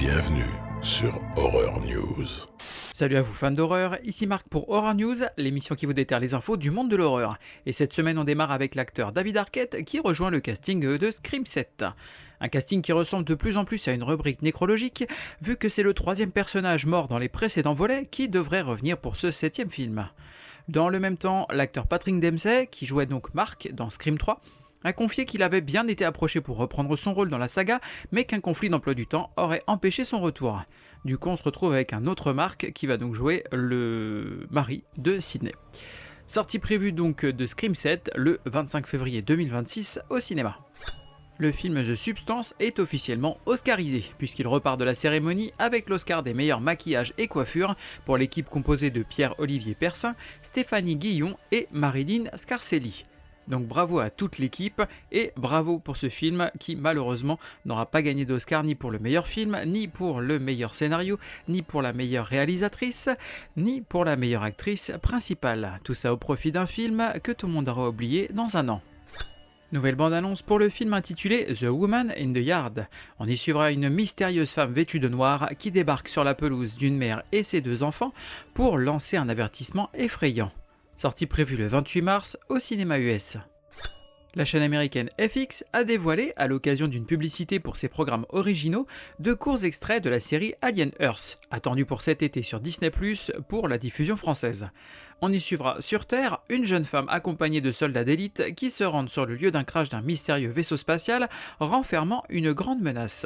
Bienvenue sur Horror News. Salut à vous fans d'horreur, ici Marc pour Horror News, l'émission qui vous déterre les infos du monde de l'horreur. Et cette semaine on démarre avec l'acteur David Arquette qui rejoint le casting de Scream 7. Un casting qui ressemble de plus en plus à une rubrique nécrologique, vu que c'est le troisième personnage mort dans les précédents volets qui devrait revenir pour ce 7e film. Dans le même temps, l'acteur Patrick Dempsey, qui jouait donc Mark dans Scream 3, a confié qu'il avait bien été approché pour reprendre son rôle dans la saga, mais qu'un conflit d'emploi du temps aurait empêché son retour. Du coup, on se retrouve avec un autre Mark qui va donc jouer le mari de Sidney. Sortie prévue donc de Scream 7 le 25 février 2026 au cinéma. Le film The Substance est officiellement oscarisé, puisqu'il repart de la cérémonie avec l'Oscar des meilleurs maquillages et coiffures pour l'équipe composée de Pierre-Olivier Persin, Stéphanie Guillon et Marilyn Scarcelli. Donc bravo à toute l'équipe et bravo pour ce film qui malheureusement n'aura pas gagné d'Oscar ni pour le meilleur film, ni pour le meilleur scénario, ni pour la meilleure réalisatrice, ni pour la meilleure actrice principale. Tout ça au profit d'un film que tout le monde aura oublié dans un an. Nouvelle bande-annonce pour le film intitulé The Woman in the Yard. On y suivra une mystérieuse femme vêtue de noir qui débarque sur la pelouse d'une mère et ses 2 enfants pour lancer un avertissement effrayant. Sortie prévue le 28 mars au cinéma US. La chaîne américaine FX a dévoilé, à l'occasion d'une publicité pour ses programmes originaux, 2 courts extraits de la série Alien Earth, attendue pour cet été sur Disney+, pour la diffusion française. On y suivra sur Terre une jeune femme accompagnée de soldats d'élite qui se rendent sur le lieu d'un crash d'un mystérieux vaisseau spatial renfermant une grande menace.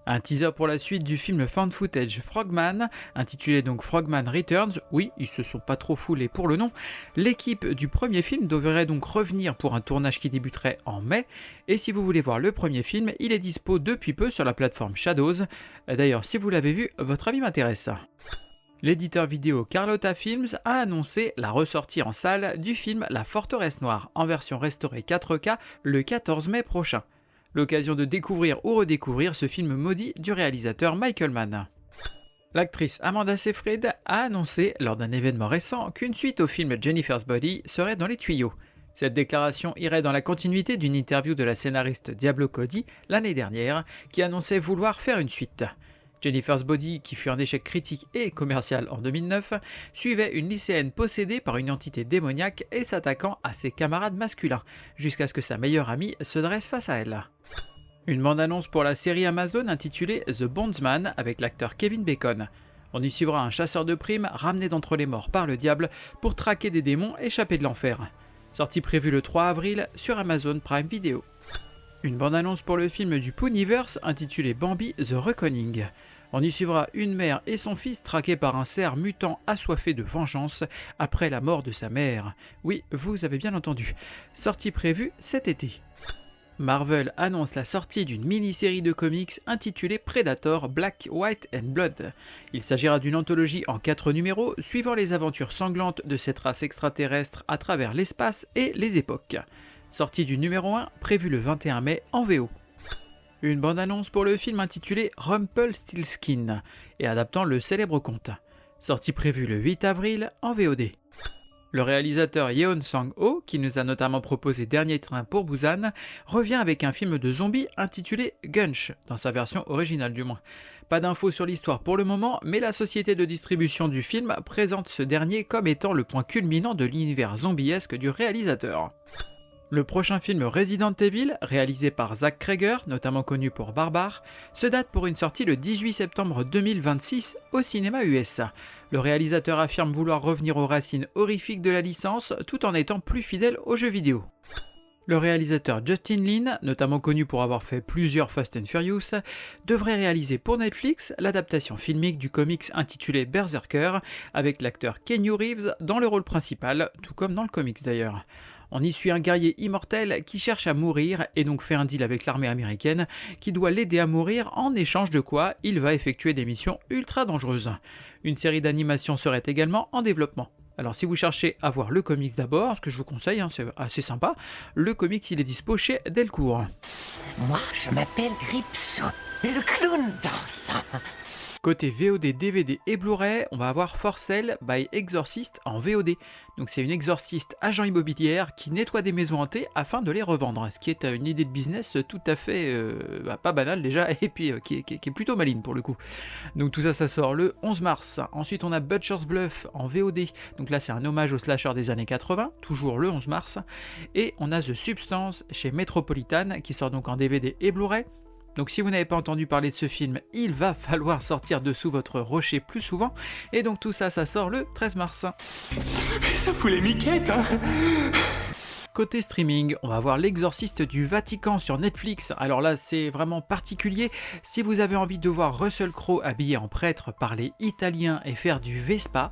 Un teaser pour la suite du film Found Footage Frogman, intitulé donc Frogman Returns. Oui, ils se sont pas trop foulés pour le nom. L'équipe du premier film devrait donc revenir pour un tournage qui débuterait en mai. Et si vous voulez voir le premier film, il est dispo depuis peu sur la plateforme Shadows. D'ailleurs, si vous l'avez vu, votre avis m'intéresse. L'éditeur vidéo Carlotta Films a annoncé la ressortie en salle du film La Forteresse Noire en version restaurée 4K le 14 mai prochain. L'occasion de découvrir ou redécouvrir ce film maudit du réalisateur Michael Mann. L'actrice Amanda Seyfried a annoncé lors d'un événement récent qu'une suite au film Jennifer's Body serait dans les tuyaux. Cette déclaration irait dans la continuité d'une interview de la scénariste Diablo Cody l'année dernière qui annonçait vouloir faire une suite. Jennifer's Body, qui fut un échec critique et commercial en 2009, suivait une lycéenne possédée par une entité démoniaque et s'attaquant à ses camarades masculins, jusqu'à ce que sa meilleure amie se dresse face à elle. Une bande-annonce pour la série Amazon intitulée The Bondsman avec l'acteur Kevin Bacon. On y suivra un chasseur de primes ramené d'entre les morts par le diable pour traquer des démons échappés de l'enfer. Sortie prévue le 3 avril sur Amazon Prime Video. Une bande-annonce pour le film du Ponyverse intitulé Bambi The Reckoning. On y suivra une mère et son fils traqués par un cerf mutant assoiffé de vengeance après la mort de sa mère. Oui, vous avez bien entendu. Sortie prévue cet été. Marvel annonce la sortie d'une mini-série de comics intitulée Predator Black, White and Blood. Il s'agira d'une anthologie en 4 numéros suivant les aventures sanglantes de cette race extraterrestre à travers l'espace et les époques. Sortie du numéro 1, prévu le 21 mai en VO. Une bande-annonce pour le film intitulé Rumpelstiltskin et adaptant le célèbre conte. Sortie prévue le 8 avril en VOD. Le réalisateur Yeon Sang-ho, qui nous a notamment proposé Dernier train pour Busan, revient avec un film de zombies intitulé Gunch, dans sa version originale du moins. Pas d'infos sur l'histoire pour le moment, mais la société de distribution du film présente ce dernier comme étant le point culminant de l'univers zombiesque du réalisateur. Le prochain film Resident Evil, réalisé par Zach Cregger, notamment connu pour Barbare, se date pour une sortie le 18 septembre 2026 au cinéma US. Le réalisateur affirme vouloir revenir aux racines horrifiques de la licence tout en étant plus fidèle aux jeux vidéo. Le réalisateur Justin Lin, notamment connu pour avoir fait plusieurs Fast and Furious, devrait réaliser pour Netflix l'adaptation filmique du comics intitulé Berserker, avec l'acteur Keanu Reeves dans le rôle principal, tout comme dans le comics d'ailleurs. On y suit un guerrier immortel qui cherche à mourir et donc fait un deal avec l'armée américaine qui doit l'aider à mourir en échange de quoi il va effectuer des missions ultra dangereuses. Une série d'animation serait également en développement. Alors si vous cherchez à voir le comics d'abord, ce que je vous conseille, c'est assez sympa, le comics il est dispo chez Delcourt. Moi je m'appelle Gripsou, le clown dansant. Côté VOD, DVD et Blu-ray, on va avoir For Sale by Exorcist en VOD. Donc c'est une exorciste agent immobilière qui nettoie des maisons hantées afin de les revendre, ce qui est une idée de business tout à fait pas banale déjà, et puis qui est plutôt maligne pour le coup. Donc tout ça, ça sort le 11 mars. Ensuite on a Butcher's Bluff en VOD, donc là c'est un hommage au slasher des années 80, toujours le 11 mars. Et on a The Substance chez Metropolitan qui sort donc en DVD et Blu-ray. Donc si vous n'avez pas entendu parler de ce film, il va falloir sortir dessous votre rocher plus souvent. Et donc tout ça, ça sort le 13 mars. Ça fout les miquettes, hein. Côté streaming, on va voir L'Exorciste du Vatican sur Netflix. Alors là, c'est vraiment particulier. Si vous avez envie de voir Russell Crowe habillé en prêtre parler italien et faire du Vespa,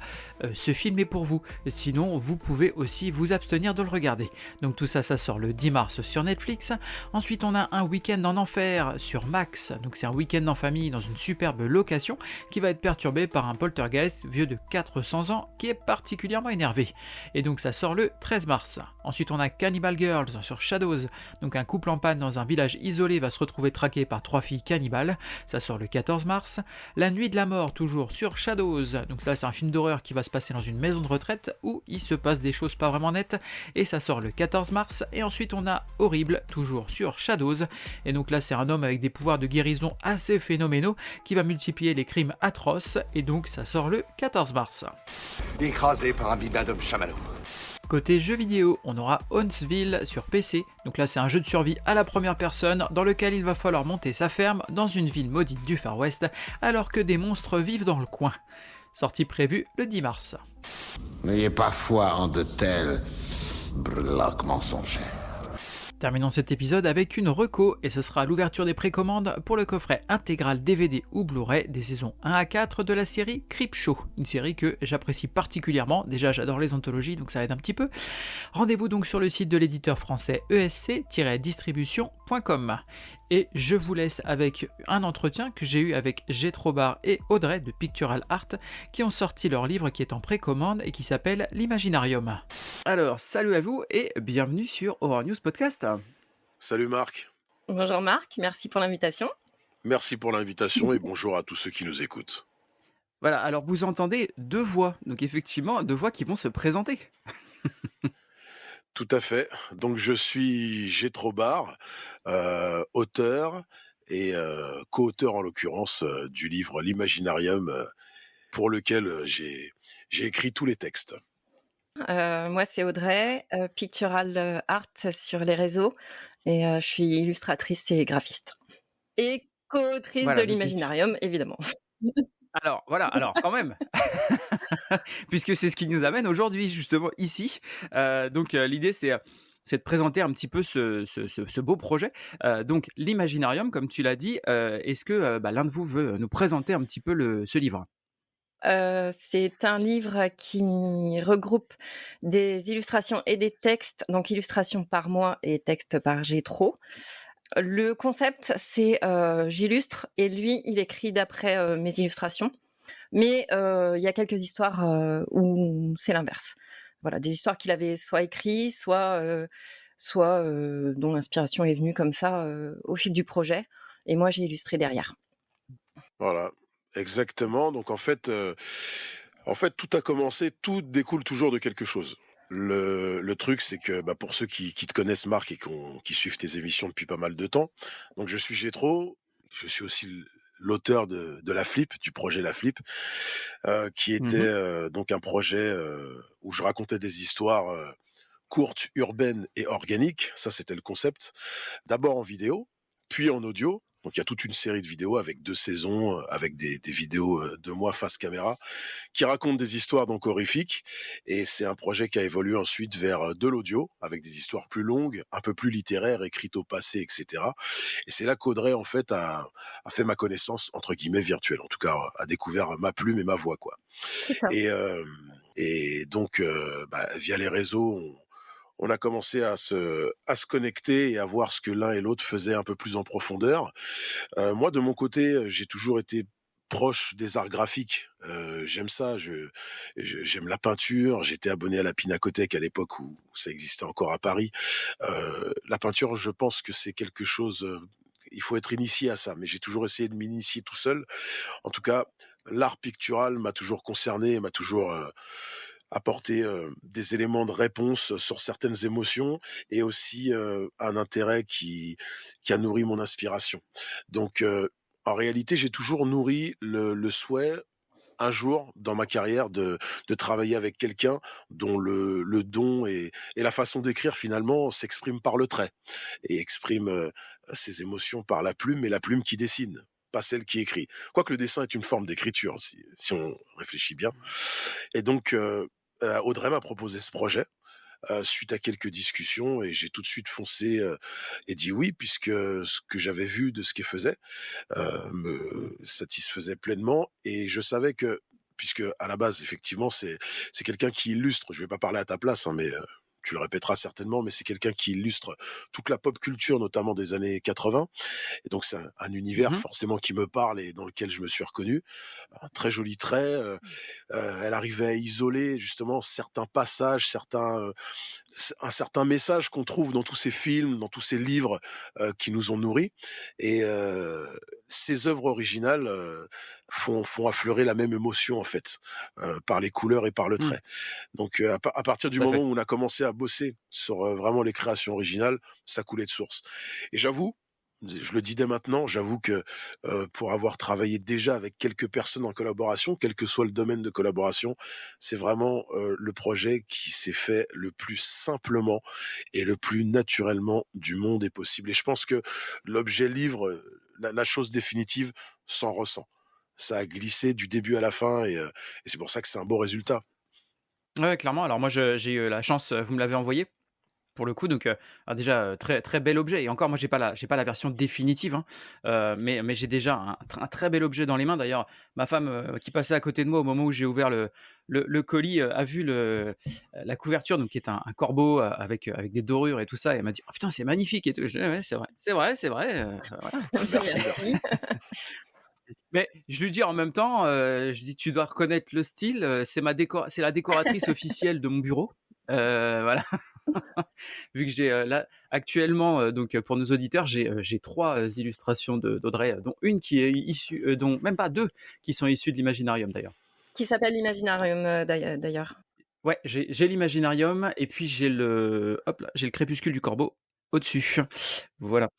ce film est pour vous. Sinon, vous pouvez aussi vous abstenir de le regarder. Donc tout ça, ça sort le 10 mars sur Netflix. Ensuite, on a Un week-end en enfer sur Max. Donc c'est un week-end en famille dans une superbe location qui va être perturbé par un poltergeist vieux de 400 ans qui est particulièrement énervé. Et donc ça sort le 13 mars. Ensuite, on a Cannibal Girls sur Shadows, donc un couple en panne dans un village isolé va se retrouver traqué par 3 filles cannibales, ça sort le 14 mars. La Nuit de la Mort, toujours sur Shadows, donc ça c'est un film d'horreur qui va se passer dans une maison de retraite où il se passe des choses pas vraiment nettes, et ça sort le 14 mars. Et ensuite on a Horrible, toujours sur Shadows, et donc là c'est un homme avec des pouvoirs de guérison assez phénoménaux qui va multiplier les crimes atroces, et donc ça sort le 14 mars. Écrasé par un bibendum chamallow. Côté jeux vidéo, on aura Huntsville sur PC, donc là c'est un jeu de survie à la première personne dans lequel il va falloir monter sa ferme dans une ville maudite du Far West alors que des monstres vivent dans le coin. Sortie prévue le 10 mars. N'ayez pas foi en de tels breloques mensongers. Terminons cet épisode avec une reco, et ce sera l'ouverture des précommandes pour le coffret intégral DVD ou Blu-ray des saisons 1 à 4 de la série Creepshow, une série que j'apprécie particulièrement, déjà j'adore les anthologies donc ça aide un petit peu. Rendez-vous donc sur le site de l'éditeur français esc-distribution.com. Et je vous laisse avec un entretien que j'ai eu avec Gétrobar et Audrey de Pictural Art qui ont sorti leur livre qui est en précommande et qui s'appelle L'Imaginarium. Alors, salut à vous et bienvenue sur Horror News Podcast. Salut Marc, Bonjour Marc, merci pour l'invitation. merci pour l'invitation et bonjour à tous ceux qui nous écoutent. Voilà, alors vous entendez deux voix, donc effectivement deux voix qui vont se présenter. Tout à fait. Donc je suis Gétrobar, auteur et co-auteur en l'occurrence du livre L'Imaginarium pour lequel j'ai écrit tous les textes. Moi c'est Audrey, Pictural Art sur les réseaux et je suis illustratrice et graphiste. Et co-autrice Voilà, de donc- l'Imaginarium, évidemment. Alors voilà, alors quand même, puisque c'est ce qui nous amène aujourd'hui justement ici. Donc l'idée c'est de présenter un petit peu ce beau projet. Donc l'Imaginarium, comme tu l'as dit, est-ce que l'un de vous veut nous présenter un petit peu ce livre? C'est un livre qui regroupe des illustrations et des textes, donc illustrations par moi et textes par Gétro. Le concept, c'est j'illustre et lui, il écrit d'après mes illustrations. Mais il y a quelques histoires où c'est l'inverse. Voilà, des histoires qu'il avait soit écrites, soit dont l'inspiration est venue comme ça au fil du projet. Et moi, j'ai illustré derrière. Voilà, exactement. Donc en fait, tout a commencé, tout découle toujours de quelque chose. Le truc, c'est que pour ceux qui te connaissent, Marc, et qui suivent tes émissions depuis pas mal de temps, donc je suis Gétro, je suis aussi l'auteur de La Flip, du projet La Flip, qui était donc un projet où je racontais des histoires courtes, urbaines et organiques. Ça, c'était le concept. D'abord en vidéo, puis en audio. Donc il y a toute une série de vidéos avec 2 saisons, avec des vidéos de moi face caméra, qui racontent des histoires donc horrifiques. Et c'est un projet qui a évolué ensuite vers de l'audio, avec des histoires plus longues, un peu plus littéraires, écrites au passé, etc. Et c'est là qu'Audrey en fait a fait ma connaissance entre guillemets virtuelle, en tout cas a découvert ma plume et ma voix quoi. C'est ça. Et donc via les réseaux, on a commencé à se connecter et à voir ce que l'un et l'autre faisaient un peu plus en profondeur. Moi, de mon côté, j'ai toujours été proche des arts graphiques. J'aime ça, j'aime la peinture. J'étais abonné à la Pinacothèque à l'époque où ça existait encore à Paris. La peinture, je pense que c'est quelque chose il faut être initié à ça, mais j'ai toujours essayé de m'initier tout seul. En tout cas, l'art pictural m'a toujours concerné, m'a toujours, apporté, des éléments de réponse sur certaines émotions et aussi, un intérêt qui a nourri mon inspiration. Donc, en réalité, j'ai toujours nourri le souhait un jour dans ma carrière de travailler avec quelqu'un dont le don et la façon d'écrire finalement s'exprime par le trait et exprime, ses émotions par la plume, mais la plume qui dessine, pas celle qui écrit. Quoique le dessin est une forme d'écriture si on réfléchit bien et donc Audrey m'a proposé ce projet, suite à quelques discussions et j'ai tout de suite foncé, et dit oui puisque ce que j'avais vu de ce qu'elle faisait, me satisfaisait pleinement et je savais que puisque à la base effectivement c'est quelqu'un qui illustre, je vais pas parler à ta place, hein, mais tu le répéteras certainement, mais c'est quelqu'un qui illustre toute la pop culture, notamment des années 80 et donc c'est un univers Mmh. forcément qui me parle et dans lequel je me suis reconnu. Un très joli trait, elle arrivait à isoler justement certains passages, un certain message qu'on trouve dans tous ces films, dans tous ces livres, qui nous ont nourris et ces œuvres originales, font affleurer la même émotion en fait, par les couleurs et par le Mmh. trait. Donc à partir du Tout à moment fait. où on a commencé à bosser sur, vraiment les créations originales, ça coulait de source et j'avoue, je le dis dès maintenant, j'avoue que, pour avoir travaillé déjà avec quelques personnes en collaboration, quel que soit le domaine de collaboration, c'est vraiment, le projet qui s'est fait le plus simplement et le plus naturellement du monde est possible et je pense que l'objet livre, la chose définitive s'en ressent. Ça a glissé du début à la fin et c'est pour ça que c'est un beau résultat. Ouais, clairement. Alors moi, j'ai eu la chance, vous me l'avez envoyé pour le coup, donc alors déjà, très très bel objet et encore moi j'ai pas la version définitive, hein, mais j'ai déjà un très bel objet dans les mains. D'ailleurs, ma femme, qui passait à côté de moi au moment où j'ai ouvert le colis, a vu la couverture, donc qui est un corbeau, avec des dorures et tout ça et elle m'a dit: «Oh putain, c'est magnifique et tout». Je dis: «Ouais, c'est vrai, c'est vrai, c'est vrai, voilà». Merci, merci. Merci. Mais je lui dis en même temps, je dis: «Tu dois reconnaître le style, c'est la décoratrice officielle de mon bureau». Voilà. Vu que j'ai, là actuellement, donc pour nos auditeurs, j'ai 3 illustrations d'Audrey, dont une qui est issue, dont même pas 2 qui sont issues de l'Imaginarium d'ailleurs. Qui s'appelle l'Imaginarium, d'ailleurs. Ouais, j'ai l'Imaginarium et puis j'ai le Crépuscule du Corbeau au-dessus. Voilà.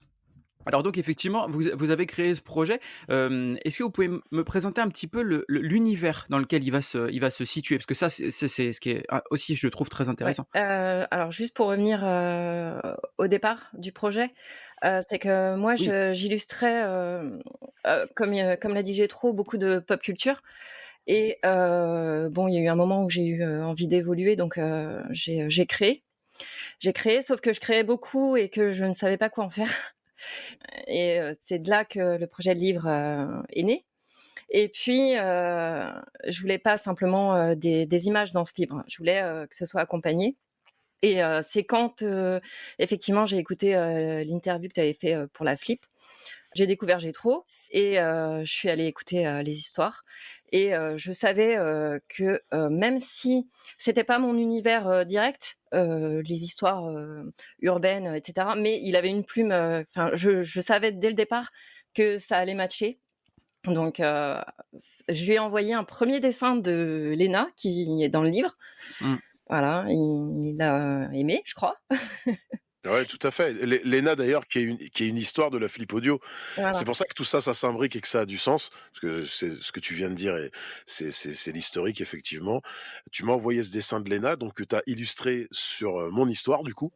Alors donc effectivement, vous avez créé ce projet. Est-ce que vous pouvez me présenter un petit peu l'univers dans lequel il va se situer? Parce que ça, c'est ce qui est, aussi je trouve très Ouais, intéressant. alors juste pour revenir, au départ du projet, c'est que moi Oui. j'illustrais, comme l'a dit Gétro, beaucoup de pop culture et bon, il y a eu un moment où j'ai eu, envie d'évoluer donc j'ai créé. J'ai créé, sauf que je créais beaucoup et que je ne savais pas quoi en faire et c'est de là que le projet de livre, est né et puis, je voulais pas simplement, des images dans ce livre. Je voulais, que ce soit accompagné et c'est quand, effectivement, j'ai écouté, l'interview que tu avais fait, pour la Flip. J'ai découvert Gétro et je suis allée écouter, les histoires et je savais, que, même si c'était pas mon univers, direct, les histoires, urbaines, et cetera, mais il avait une plume, enfin, je savais dès le départ que ça allait matcher donc je lui ai envoyé un premier dessin de Léna qui est dans le livre. Mmh. Voilà, il a aimé, je crois. Ouais, tout à fait. Léna d'ailleurs qui est une histoire de la Flip Audio. C'est Voilà, pour ça que tout ça, ça s'imbrique et que ça a du sens, parce que c'est ce que tu viens de dire et c'est l'historique effectivement. Tu m'as envoyé ce dessin de Léna, donc que tu as illustré sur, mon histoire du coup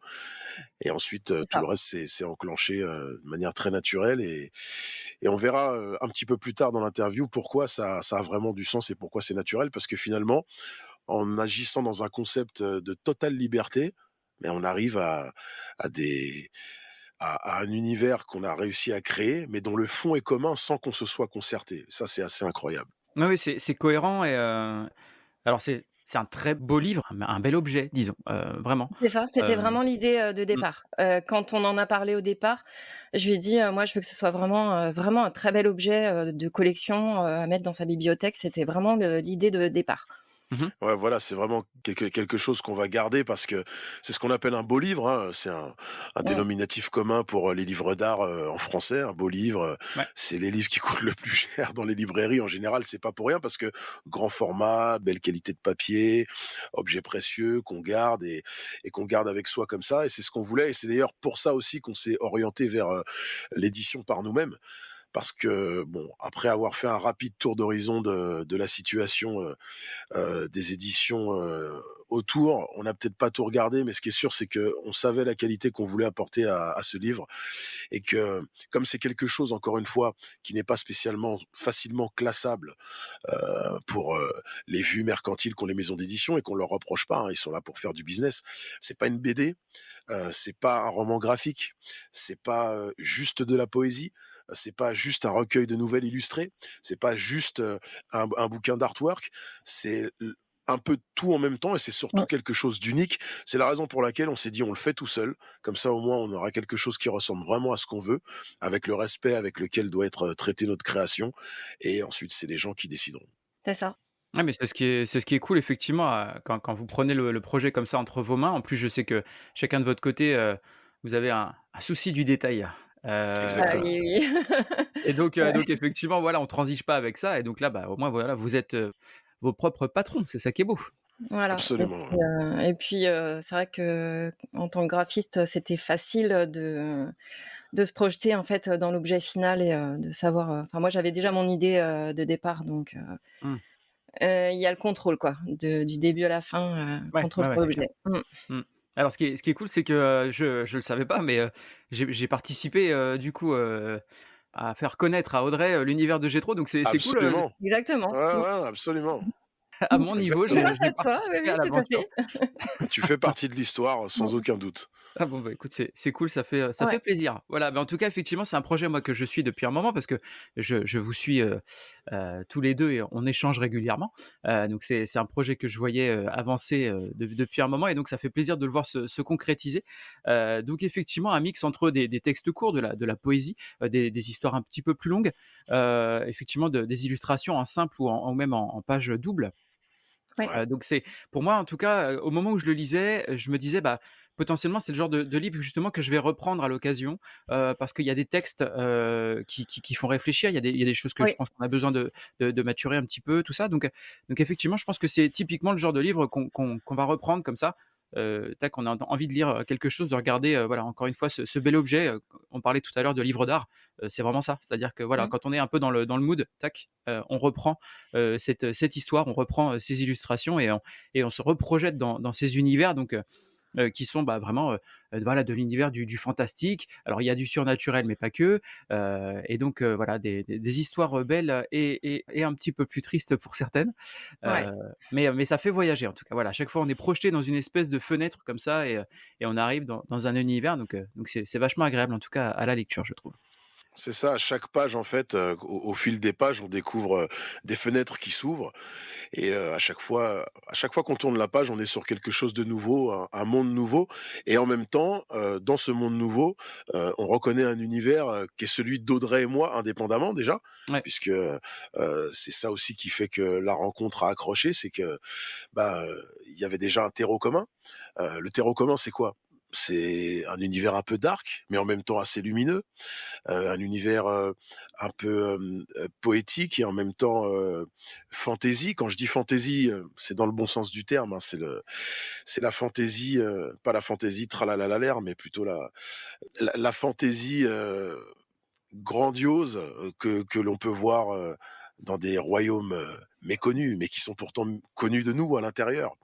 et ensuite, c'est tout ça. le reste c'est enclenché, de manière très naturelle et on verra, un petit peu plus tard dans l'interview pourquoi ça a vraiment du sens et pourquoi c'est naturel. Parce que finalement, en agissant dans un concept, de totale liberté, mais on arrive à des à un univers qu'on a réussi à créer, mais dont le fond est commun sans qu'on se soit concerté. Ça, c'est assez incroyable. Oui, oui, c'est cohérent et alors c'est un très beau livre, un bel objet, disons, vraiment. C'est ça, c'était Hem, vraiment l'idée, de mmh, départ. Quand on en a parlé au départ, je lui ai dit, «Moi, je veux que ce soit vraiment un très bel objet, de collection, à mettre dans sa bibliothèque». C'était vraiment l'idée de départ. Mmh. Ouais, voilà, c'est vraiment quelque chose qu'on va garder parce que c'est ce qu'on appelle un beau livre, hein. C'est un Mmh. dénominatif commun pour les livres d'art en français. Un beau livre, Ouais. c'est les livres qui coûtent le plus cher dans les librairies en général. C'est pas pour rien parce que grand format, belle qualité de papier, objet précieux qu'on garde et qu'on garde avec soi comme ça. Et c'est ce qu'on voulait. Et c'est d'ailleurs pour ça aussi qu'on s'est orienté vers l'édition par nous-mêmes. Parce que, bon, après avoir fait un rapide tour d'horizon de la situation des éditions autour. On n'a peut-être pas tout regardé, mais ce qui est sûr, c'est que on savait la qualité qu'on voulait apporter à ce livre et que comme c'est quelque chose, encore une fois, qui n'est pas spécialement facilement classable pour les vues mercantiles qu'ont les maisons d'édition et qu'on leur reproche pas, hein, ils sont là pour faire du business. C'est pas une BD, c'est pas un roman graphique, c'est pas juste de la poésie. C'est pas juste un recueil de nouvelles illustrées, c'est pas juste un bouquin d'artwork, c'est un peu de tout en même temps et c'est surtout Mmh. quelque chose d'unique. C'est la raison pour laquelle on s'est dit on le fait tout seul, comme ça au moins on aura quelque chose qui ressemble vraiment à ce qu'on veut, avec le respect avec lequel doit être traitée notre création, et ensuite c'est les gens qui décideront. C'est ça. Ouais, mais c'est ce qui est cool effectivement, quand vous prenez le projet comme ça entre vos mains. En plus, je sais que chacun de votre côté, vous avez un souci du détail. Ah Exactement, oui, oui. Et donc effectivement, voilà, on transige pas avec ça et donc là, bah, au moins voilà, vous êtes, vos propres patrons, c'est ça qui est beau. Voilà absolument, ouais. et puis, c'est vrai qu'en tant que graphiste, c'était facile, de se projeter, en fait, dans l'objet final et de savoir, enfin, moi, j'avais déjà mon idée, de départ donc Mmh. il y a le contrôle, quoi, du début à la fin, Ouais, contrôle ouais, ouais, sur c'est clair. l'objet. Mmh. Mmh. Alors ce qui est cool, c'est que, je le savais pas, mais, j'ai participé, du coup, à faire connaître à Audrey, l'univers de Gétro, donc c'est cool, Absolument. Exactement. Ouais, Mmh. ouais, absolument. à mon niveau, j'ai Exactement. j'ai Grâce à toi, oui, participé oui, à tout à l'aventure. fait. Tu fais partie de l'histoire sans Mmh. aucun doute. Ah bon, bah, écoute, c'est cool, ça fait Ouais. plaisir. Voilà, bah, en tout cas, effectivement, c'est un projet, moi, que je suis depuis un moment parce que je vous suis, tous les 2 et on échange régulièrement. Donc c'est un projet que je voyais, avancer, depuis un moment et donc ça fait plaisir de le voir se concrétiser. Donc effectivement, un mix entre des textes courts, de la poésie, des histoires un petit peu plus longues, effectivement des illustrations en simple ou même en page double. Ouais. Ouais. Donc c'est pour moi en tout cas, au moment où je le lisais, je me disais: «Bah, potentiellement c'est le genre de livre justement que je vais reprendre à l'occasion», parce qu'il y a des textes, qui font réfléchir. Il y a des choses que je Oui. pense qu'on a besoin de maturer un petit peu, tout ça. Donc effectivement, je pense que c'est typiquement le genre de livre qu'on va reprendre comme ça. Tac, on a envie de lire, quelque chose, de regarder, voilà, encore une fois ce bel objet, on parlait tout à l'heure de livre d'art, c'est vraiment ça. C'est-à-dire que voilà, Mmh. quand on est un peu dans le mood, tac, on reprend cette histoire, on reprend ces illustrations et on se reprojette dans ces univers qui sont bah, vraiment voilà, de l'univers du fantastique. Alors il y a du surnaturel, mais pas que. Et donc voilà, des histoires belles et un petit peu plus tristes pour certaines. Ouais. Euh, mais ça fait voyager en tout cas. Voilà, à chaque fois on est projeté dans une espèce de fenêtre comme ça et on arrive dans un univers. Donc c'est vachement agréable en tout cas à la lecture, je trouve. C'est ça, à chaque page en fait, au fil des pages, on découvre, des fenêtres qui s'ouvrent et à chaque fois qu'on tourne la page, on est sur quelque chose de nouveau, un monde nouveau, et en même temps, dans ce monde nouveau, on reconnaît un univers, qui est celui d'Audrey et moi indépendamment déjà, Ouais. puisque, c'est ça aussi qui fait que la rencontre a accroché, c'est que, bah, il y avait déjà un terreau commun. Le terreau commun, c'est quoi? C'est un univers un peu dark, mais en même temps assez lumineux, un univers, un peu, poétique et en même temps, fantasy. Quand je dis fantasy, c'est dans le bon sens du terme, hein, c'est la fantaisie, pas la fantaisie tralalalaler, mais plutôt la fantaisie, grandiose, que l'on peut voir, dans des royaumes, méconnus, mais qui sont pourtant connus de nous à l'intérieur,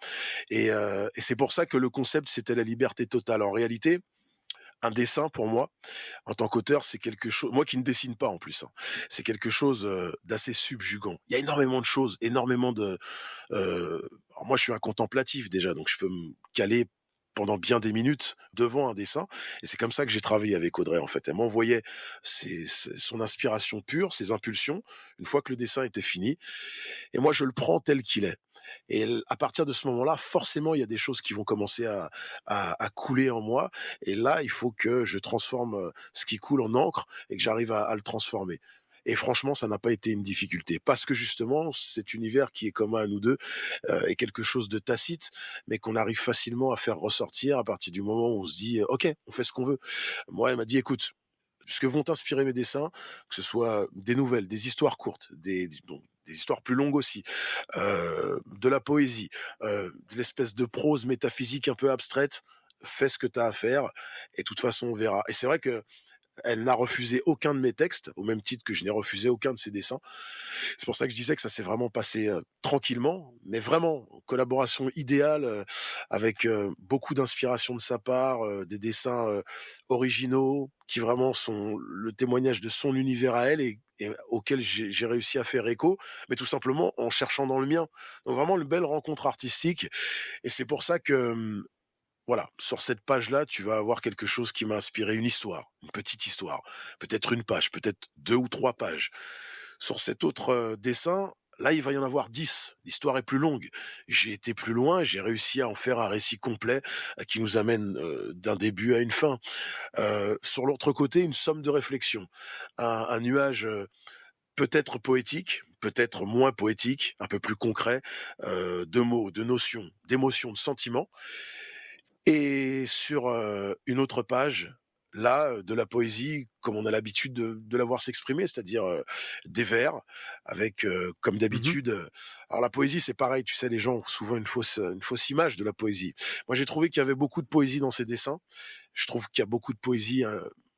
et c'est pour ça que le concept, c'était la liberté totale. En réalité, un dessin pour moi, en tant qu'auteur, c'est quelque chose, moi qui ne dessine pas en plus, hein, c'est quelque chose, d'assez subjugant. Il y a énormément de choses, énormément de, alors moi je suis un contemplatif déjà, donc je peux me caler pendant bien des minutes devant un dessin, et c'est comme ça que j'ai travaillé avec Audrey en fait. Elle m'envoyait son inspiration pure, ses impulsions, une fois que le dessin était fini, et moi je le prends tel qu'il est. Et à partir de ce moment-là, forcément, il y a des choses qui vont commencer à couler en moi. Et là, il faut que je transforme ce qui coule en encre et que j'arrive à le transformer. et franchement, ça n'a pas été une difficulté. Parce que justement, cet univers qui est commun à nous 2 est quelque chose de tacite, mais qu'on arrive facilement à faire ressortir à partir du moment où on se dit: «OK, on fait ce qu'on veut». Moi, elle m'a dit: «Écoute, ce que vont t'inspirer mes dessins, que ce soit des nouvelles, des histoires courtes, des histoires plus longues aussi, de la poésie, de l'espèce de prose métaphysique un peu abstraite, fais ce que tu as à faire et de toute façon on verra». Et c'est vrai que elle n'a refusé aucun de mes textes, au même titre que je n'ai refusé aucun de ses dessins. C'est pour ça que je disais que ça s'est vraiment passé, tranquillement, mais vraiment en collaboration idéale, avec, beaucoup d'inspiration de sa part, des dessins, originaux qui vraiment sont le témoignage de son univers à elle et auquel j'ai réussi à faire écho, mais tout simplement en cherchant dans le mien. Donc vraiment une belle rencontre artistique et c'est pour ça que, voilà, sur cette page-là, tu vas avoir quelque chose qui m'a inspiré une histoire, une petite histoire, peut-être une page, peut-être 2 ou 3 pages. Sur cet autre, dessin, là, il va y en avoir 10. L'histoire est plus longue. J'ai été plus loin, j'ai réussi à en faire un récit complet, qui nous amène, d'un début à une fin. Sur l'autre côté, une somme de réflexion, un nuage, peut-être poétique, peut-être moins poétique, un peu plus concret, de mots, de notions, d'émotions, de sentiments. Et sur, une autre page, là, de la poésie comme on a l'habitude de la voir s'exprimer, c'est-à-dire, des vers avec, comme Mmh. d'habitude, alors la poésie c'est pareil, tu sais, les gens ont souvent une fausse image de la poésie. Moi j'ai trouvé qu'il y avait beaucoup de poésie dans ces dessins. Je trouve qu'il y a beaucoup de poésie,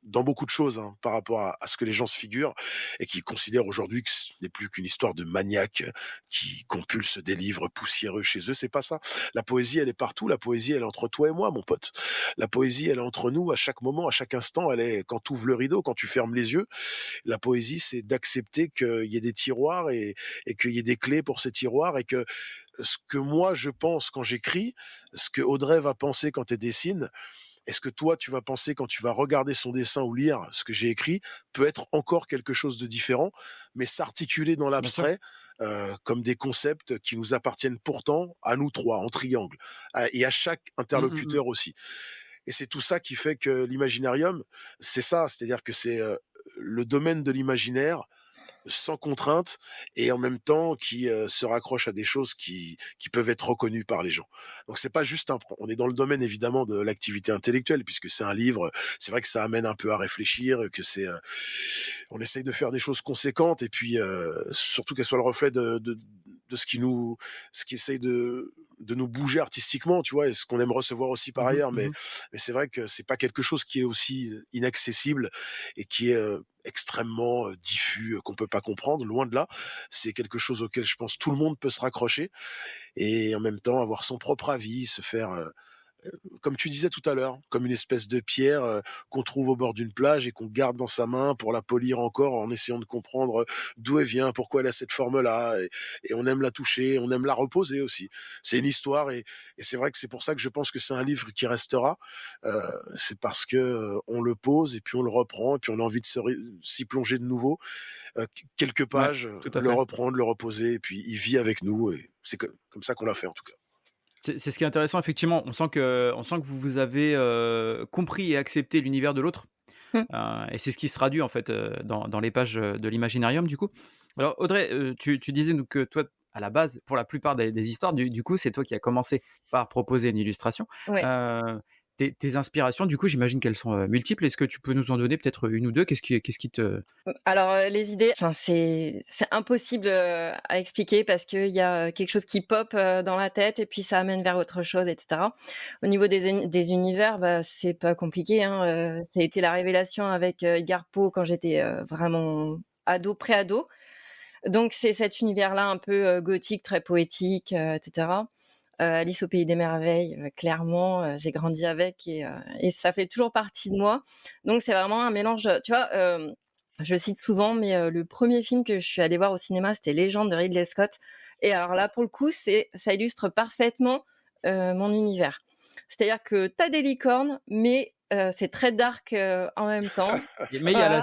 dans beaucoup de choses, hein, par rapport à ce que les gens se figurent et qui considèrent aujourd'hui que ce n'est plus qu'une histoire de maniaques, qui compulsent des livres poussiéreux chez eux. C'est pas ça. La poésie, elle est partout. La poésie, elle est entre toi et moi, mon pote. La poésie, elle est entre nous à chaque moment, à chaque instant. Elle est quand tu ouvres le rideau, quand tu fermes les yeux. La poésie, c'est d'accepter qu'il y ait des tiroirs et qu'il y ait des clés pour ces tiroirs et que ce que moi je pense quand j'écris, ce que Audrey va penser quand elle dessine, et ce que toi tu vas penser quand tu vas regarder son dessin ou lire ce que j'ai écrit peut être encore quelque chose de différent, mais s'articuler dans Bien sûr. l'abstrait, comme des concepts qui nous appartiennent pourtant à nous 3 en triangle, et à chaque Mmh, mmh mh. interlocuteur aussi. Et c'est tout ça qui fait que l'imaginarium, c'est ça, c'est-à-dire que c'est, le domaine de l'imaginaire sans contrainte et en même temps qui, se raccroche à des choses qui peuvent être reconnues par les gens. Donc c'est pas juste un on est dans le domaine évidemment de l'activité intellectuelle puisque c'est un livre, c'est vrai que ça amène un peu à réfléchir, que c'est, on essaye de faire des choses conséquentes et puis, surtout qu'elles soient le reflet de ce qui essaye de nous bouger artistiquement, tu vois? Et ce qu'on aime recevoir aussi par Mmh ailleurs, mh. Mmh. mais c'est vrai que c'est pas quelque chose qui est aussi, inaccessible et qui est, extrêmement, diffus, qu'on peut pas comprendre, loin de là. C'est quelque chose auquel je pense tout le monde peut se raccrocher et en même temps avoir son propre avis, se faire, comme tu disais tout à l'heure, comme une espèce de pierre, qu'on trouve au bord d'une plage et qu'on garde dans sa main pour la polir encore en essayant de comprendre, d'où elle vient, pourquoi elle a cette forme-là et on aime la toucher, on aime la reposer aussi. C'est une histoire et c'est vrai que c'est pour ça que je pense que c'est un livre qui restera, heu, c'est parce que, on le pose et puis on le reprend et puis on a envie de s'y plonger de nouveau, quelques Ouais, pages, tout à le fait. reprendre, le reposer et puis il vit avec nous et c'est comme ça qu'on l'a fait en tout cas. C'est ce qui est intéressant effectivement, on sent que vous avez, compris et accepté l'univers de l'autre, Mmh. et c'est ce qui se traduit en fait, dans les pages, de l'Imaginarium du coup. Alors Audrey, tu disais donc que toi, à la base, pour la plupart des histoires du coup, c'est toi qui as commencé par proposer une illustration. Ouais. Heu, tes inspirations du coup, j'imagine qu'elles sont, multiples. Est-ce que tu peux nous en donner peut-être, 1 ou 2? Qu'est-ce qui te Alors, les idées, enfin, c'est impossible, à expliquer parce qu'il y a, quelque chose qui pop, dans la tête et puis ça amène vers autre chose et cetera. Au niveau des univers, bah, c'est pas compliqué, hein, ça a été la révélation avec, Edgar Poe quand j'étais, vraiment ado, pré-ado. Donc c'est cet univers-là un peu, gothique, très poétique, et cetera. Alice au pays des merveilles, clairement, j'ai grandi avec et ça fait toujours partie de moi. Donc c'est vraiment un mélange, tu vois, je cite souvent, mais le premier film que je suis allée voir au cinéma, c'était Légende de Ridley Scott et alors là, pour le coup, ça illustre parfaitement, mon univers. C'est-à-dire que tu as des licornes, mais c'est très dark, en même temps. mais Voilà.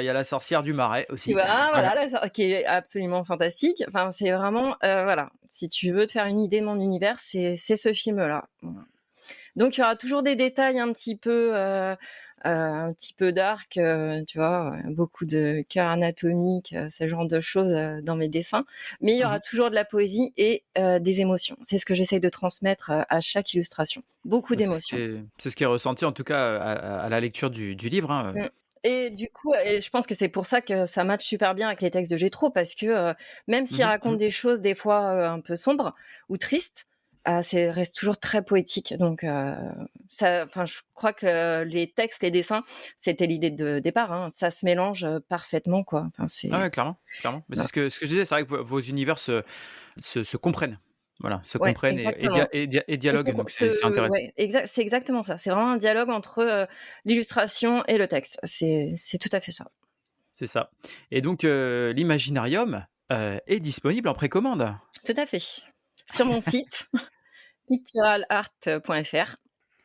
il y a la sorcière du Marais Tu aussi. vois? Voilà. Voilà, là, ça qui est absolument fantastique. Enfin, c'est vraiment, voilà, si tu veux te faire une idée de mon univers, c'est ce film-là. Voilà. Donc il y aura toujours des détails un petit peu, un petit peu dark, tu vois, beaucoup de cœurs anatomiques, ce genre de choses dans mes dessins. Mais il y Mmh. aura toujours de la poésie et des émotions. C'est ce que j'essaye de transmettre à chaque illustration. Beaucoup d'émotions. C'est ce qui est ressenti en tout cas à la lecture du livre, hein. Mmh. Et du coup, je pense que c'est pour ça que ça matche super bien avec les textes de Gétro parce que, même s'il Mmh mh. raconte Mmh. des choses des fois, un peu sombres ou tristes, c'est reste toujours très poétique donc ça enfin je crois que les textes, les dessins, c'était l'idée de départ, hein. Ça se mélange, parfaitement quoi. Enfin Ah c'est ouais, clairement, clairement. Mais ouais, c'est ce que je disais, c'est vrai que vos univers se comprennent. Voilà, se ouais, comprennent exactement. et Et dialoguent, donc c'est intéressant. ouais, c'est exactement ça. C'est vraiment un dialogue entre, l'illustration et le texte. C'est tout à fait ça. C'est ça. Et donc l'Imaginarium, est disponible en précommande? Tout à fait. Sur mon site picturalart.fr.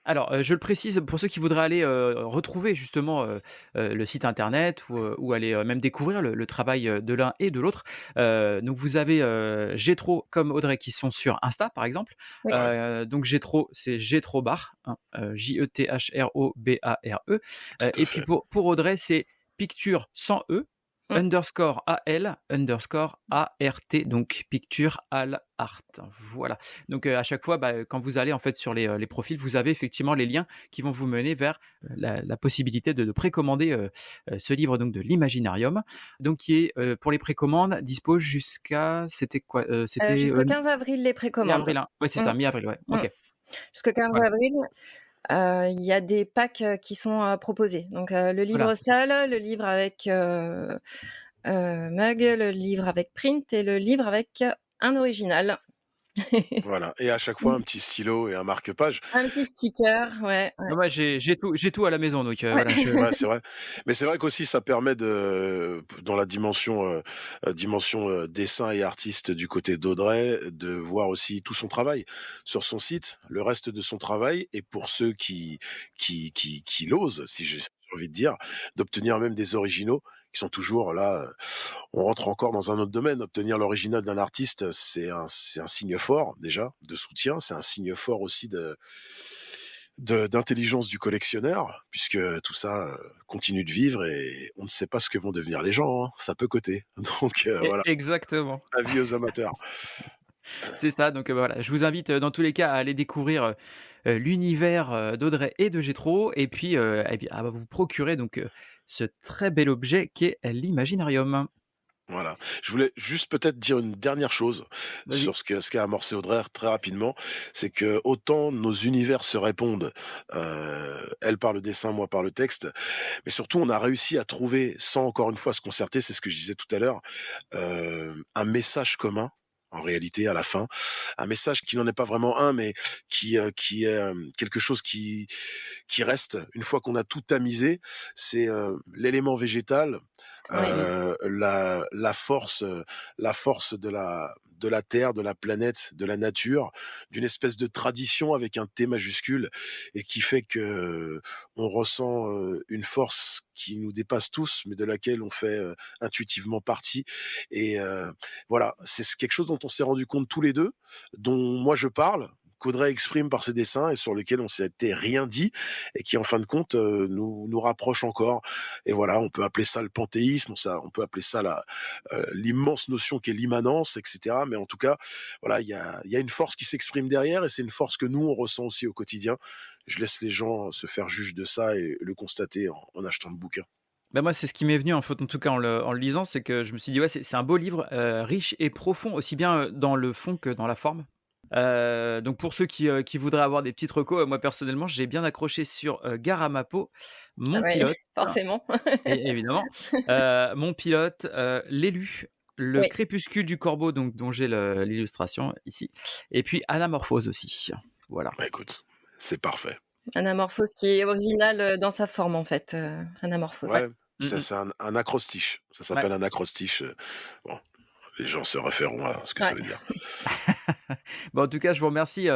Alors, je le précise pour ceux qui voudraient aller, retrouver justement, le site internet ou aller, même découvrir le travail, de l'un et de l'autre. Donc vous avez, Gétro comme Audrey qui sont sur Insta par exemple. Oui. Ouais. Donc Gétro, c'est Gétrobar, hein, Jetrobare, Tout à et puis fait. pour Audrey, c'est Picture sans E, Mmh. underscore AL, underscore ART, donc Picture Al Art. Voilà. Donc à chaque fois, quand vous allez en fait sur les profils, vous avez effectivement les liens qui vont vous mener vers la possibilité de précommander ce livre donc de l'Imaginarium, donc qui est pour les précommandes dispo jusqu'à c'était quoi c'était Jusqu'au 15 avril, les précommandes. mi-avril, hein. Ouais, c'est Mmh, ça, mi-avril, ouais. mmh. Ok. Jusqu'au 15 Voilà. avril, il y a des packs, qui sont, proposés. Donc, le Voilà. livre seul, le livre avec, mug, le livre avec print et le livre avec un original. Voilà, et à chaque fois un petit stylo et un marque-page. Un petit sticker, ouais, ouais. Ouais, j'ai tout à la maison, donc Ouais. voilà. Ouais, c'est vrai. Mais c'est vrai qu'aussi ça permet dans la dimension, dessin et artiste du côté d'Audrey, de voir aussi tout son travail sur son site, le reste de son travail, et pour ceux qui l'osent, si j'ai envie de dire, d'obtenir même des originaux qui sont toujours là, on rentre encore dans un autre domaine. Obtenir l'original d'un artiste, c'est un signe fort déjà de soutien, c'est un signe fort aussi d'intelligence du collectionneur, puisque tout ça continue de vivre et on ne sait pas ce que vont devenir les gens, hein. Ça peut coter. Donc voilà, Exactement. avis aux amateurs. C'est ça, donc voilà, je vous invite, dans tous les cas à aller découvrir, l'univers, d'Audrey et de Gétro et puis à vous procurer donc, ce très bel objet qu'est l'Imaginarium. Voilà. Je voulais juste peut-être dire une dernière chose Vas-y. sur ce qu'a amorcé Audrey très rapidement, c'est que autant nos univers se répondent, elle par le dessin, moi par le texte, mais surtout on a réussi à trouver, sans encore une fois se concerter, c'est ce que je disais tout à l'heure, un message commun, en réalité, à la fin. Un message qui n'en est pas vraiment un, mais qui est, quelque chose qui reste une fois qu'on a tout tamisé. C'est, l'élément végétal, Ouais. la force de la terre, de la planète, de la nature, d'une espèce de tradition avec un T majuscule, et qui fait que on ressent, une force qui nous dépasse tous, mais de laquelle on fait, intuitivement partie. Et voilà, quelque chose dont on s'est rendu compte tous les 2, dont moi je parle, qu'Audrey exprime par ses dessins et sur lequel on s'était rien dit, et qui en fin de compte, nous rapproche encore. Et voilà, on peut appeler ça le panthéisme, on peut appeler ça l'immense notion qu'est l'immanence, et cetera. Mais en tout cas, voilà, il y a une force qui s'exprime derrière, et c'est une force que nous, on ressent aussi au quotidien. Je laisse les gens se faire juge de ça et le constater en achetant le bouquin. Bah, moi, c'est ce qui m'est venu en tout cas en le lisant, c'est que je me suis dit: «Ouais, c'est un beau livre, riche et profond, aussi bien, dans le fond que dans la forme». Donc pour ceux qui voudraient avoir des petites recos, moi personnellement, j'ai bien accroché sur, Gare à ma peau, Mon Ouais, pilote, forcément. et évidemment, Mon pilote, L'élu, Le Oui. crépuscule du corbeau, donc dont j'ai l'illustration ici, et puis Anamorphose aussi. Voilà. Bah, écoute, c'est parfait. Anamorphose qui est original, dans sa forme en fait, Anamorphose. Ouais. Ouais, Mmh ça mh. c'est un acrostiche. Ça Ouais. s'appelle un acrostiche, bon, les gens se référeront à ce que ça Ouais. veut dire. Bon, en tout cas, je vous remercie,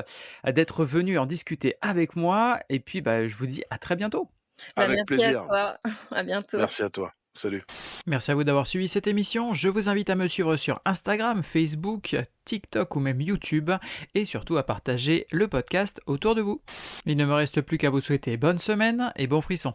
d'être venu en discuter avec moi et puis, je vous dis à très bientôt. Bah, Avec merci à plaisir. toi. À bientôt. Merci à toi. Salut. Merci à vous d'avoir suivi cette émission. Je vous invite à me suivre sur Instagram, Facebook, TikTok ou même YouTube et surtout à partager le podcast autour de vous. Il ne me reste plus qu'à vous souhaiter bonne semaine et bon frisson.